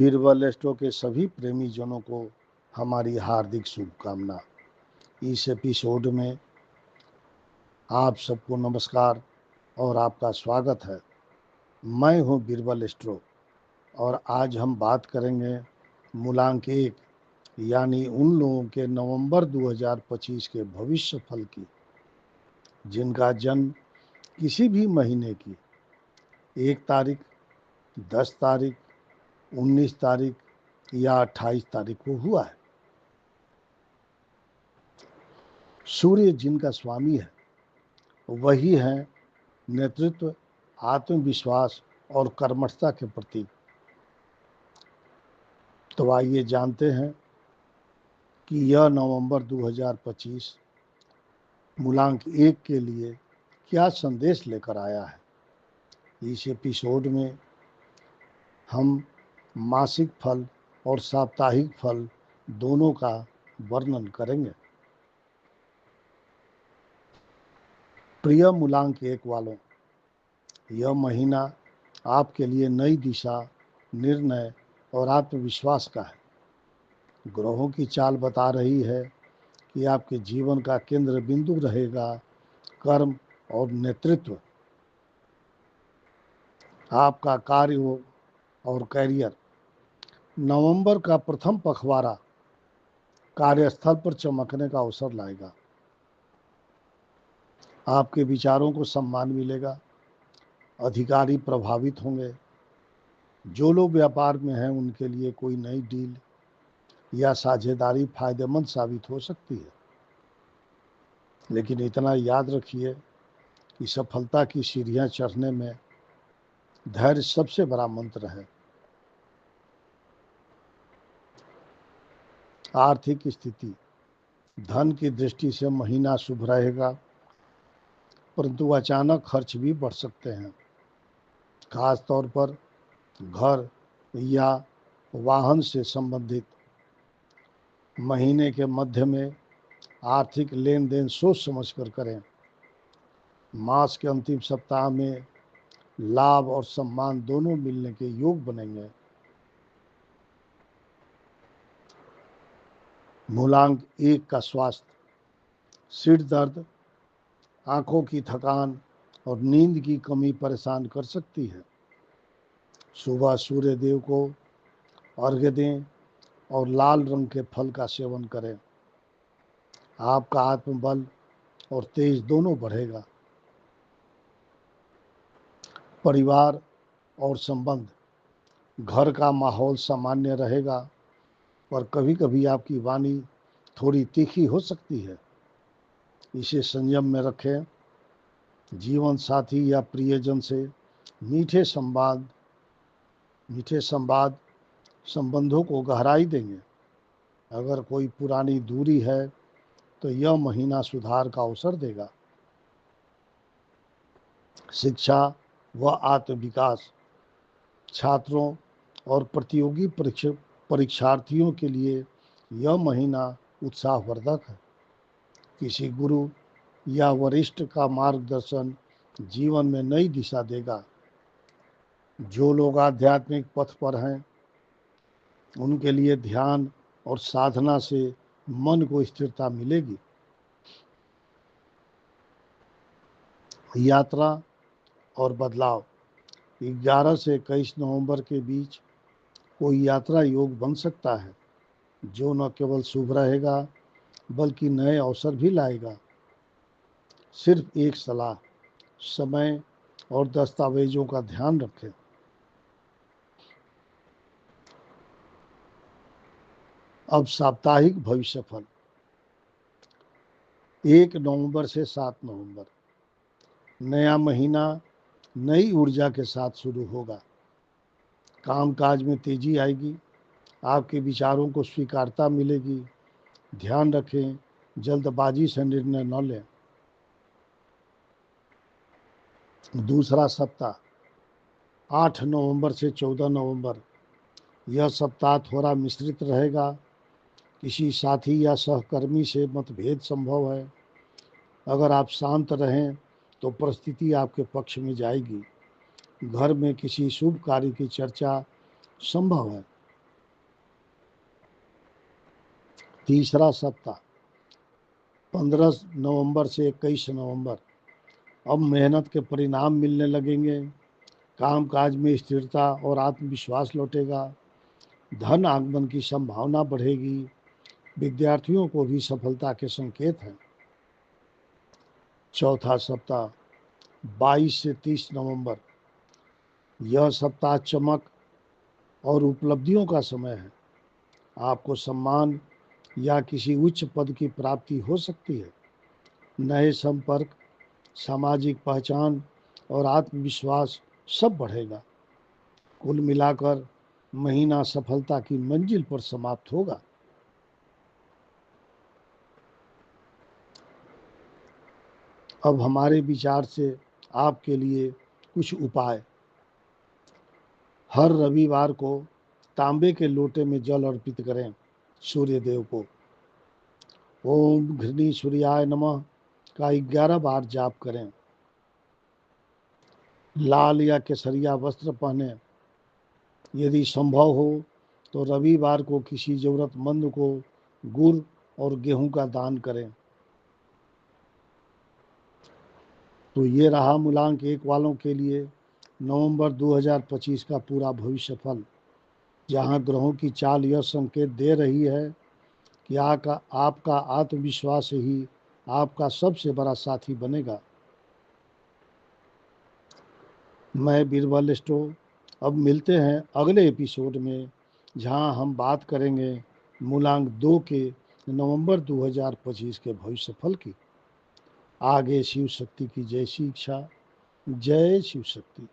Birbal astro के सभी प्रेमी जनों को हमारी हार्दिक शुभकामना। इस एपिसोड में आप सबको नमस्कार और आपका स्वागत है। मैं हूं बीरबल एस्ट्रो और आज हम बात करेंगे मूलांक 1 यानी उन लोगों के नवंबर 2025 के भविष्य फल की जिनका जन्म किसी भी महीने की 1 तारीख, 10 तारीख, 19 तारीख या 28 तारीख को हुआ है। सूर्य जिनका स्वामी है वही है नेतृत्व, आत्मविश्वास और कर्मठता के प्रतीक। तो आइए जानते हैं कि यह नवंबर 2025 मूलांक 1 के लिए क्या संदेश लेकर आया है। इस एपिसोड में हम मासिक फल और साप्ताहिक फल दोनों का वर्णन करेंगे। प्रिय मूलांक 1 वालों, यह महीना आपके लिए नई दिशा, निर्णय और आत्मविश्वास का है। ग्रहों की चाल बता रही है कि आपके जीवन का केंद्र बिंदु रहेगा कर्म और नेतृत्व। आपका कार्य और कैरियर। नवंबर का प्रथम पखवाड़ा कार्यस्थल पर चमकने का अवसर लाएगा। आपके विचारों को सम्मान मिलेगा। अधिकारी प्रभावित होंगे। जो लोग व्यापार में हैं उनके लिए कोई नई डील या साझेदारी फायदेमंद साबित हो सकती है। लेकिन इतना याद रखिए कि सफलता की सीढ़ियां चढ़ने में धैर्य सबसे बड़ा मंत्र है। आर्थिक स्थिति। धन की दृष्टि से महीना शुभ रहेगा, परंतु अचानक खर्च भी बढ़ सकते हैं। खास तौर पर घर या वाहन से संबंधित। महीने के मध्य में आर्थिक लेन देन सोच समझ कर करें। मास के अंतिम सप्ताह में लाभ और सम्मान दोनों मिलने के योग बनेंगे। मूलांक 1 का स्वास्थ्य। सिर दर्द, आंखों की थकान और नींद की कमी परेशान कर सकती है। सुबह सूर्य देव को अर्घ्य दें और लाल रंग के फल का सेवन करें। आपका आत्मबल और तेज दोनों बढ़ेगा। परिवार और संबंध। घर का माहौल सामान्य रहेगा, पर कभी कभी आपकी वाणी थोड़ी तीखी हो सकती है। इसे संयम में रखें। जीवन साथी या प्रियजन से मीठे संवाद संबंधों को गहराई देंगे। अगर कोई पुरानी दूरी है तो यह महीना सुधार का अवसर देगा। शिक्षा व आत्मविकास। छात्रों और प्रतियोगी परीक्षार्थियों के लिए यह महीना उत्साहवर्धक है। किसी गुरु या वरिष्ठ का मार्गदर्शन जीवन में नई दिशा देगा। जो लोग आध्यात्मिक पथ पर हैं उनके लिए ध्यान और साधना से मन को स्थिरता मिलेगी। यात्रा और बदलाव। 11 से 21 नवंबर के बीच कोई यात्रा योग बन सकता है, जो न केवल शुभ रहेगा बल्कि नए अवसर भी लाएगा। सिर्फ एक सलाह, समय और दस्तावेजों का ध्यान रखें। अब साप्ताहिक भविष्यफल। 1 नवंबर से 7 नवंबर। नया महीना नई ऊर्जा के साथ शुरू होगा। कामकाज में तेजी आएगी। आपके विचारों को स्वीकारता मिलेगी। ध्यान रखें, जल्दबाजी से निर्णय न लें। दूसरा सप्ताह 8 नवंबर से 14 नवंबर। यह सप्ताह थोड़ा मिश्रित रहेगा। किसी साथी या सहकर्मी से मतभेद संभव है। अगर आप शांत रहें तो परिस्थिति आपके पक्ष में जाएगी। घर में किसी शुभ कार्य की चर्चा संभव है। तीसरा सप्ताह 15 नवंबर से 21 नवंबर। अब मेहनत के परिणाम मिलने लगेंगे, कामकाज में स्थिरता और आत्मविश्वास लौटेगा, धन आगमन की संभावना बढ़ेगी, विद्यार्थियों को भी सफलता के संकेत हैं। चौथा सप्ताह 22 से 30 नवंबर। यह सप्ताह चमक और उपलब्धियों का समय है। आपको सम्मान या किसी उच्च पद की प्राप्ति हो सकती है। नए संपर्क, सामाजिक पहचान और आत्मविश्वास सब बढ़ेगा। कुल मिलाकर महीना सफलता की मंजिल पर समाप्त होगा। अब हमारे विचार से आपके लिए कुछ उपाय। हर रविवार को तांबे के लोटे में जल अर्पित करें सूर्य देव को। ओम घृणी सूर्याय नमः का 11 बार जाप करें। लाल या केसरिया वस्त्र पहने। यदि संभव हो तो रविवार को किसी जरूरतमंद को गुड़ और गेहूं का दान करें। तो ये रहा मूलांक 1 वालों के लिए नवंबर 2025 का पूरा भविष्यफल, जहां ग्रहों की चाल यह संकेत दे रही है कि आपका आत्मविश्वास ही आपका सबसे बड़ा साथी बनेगा। मैं बीरबल स्टोर। अब मिलते हैं अगले एपिसोड में, जहां हम बात करेंगे मूलांक 2 के नवंबर 2025 के भविष्यफल की। आगे शिव शक्ति की जैसी इच्छा। जय शिव शक्ति।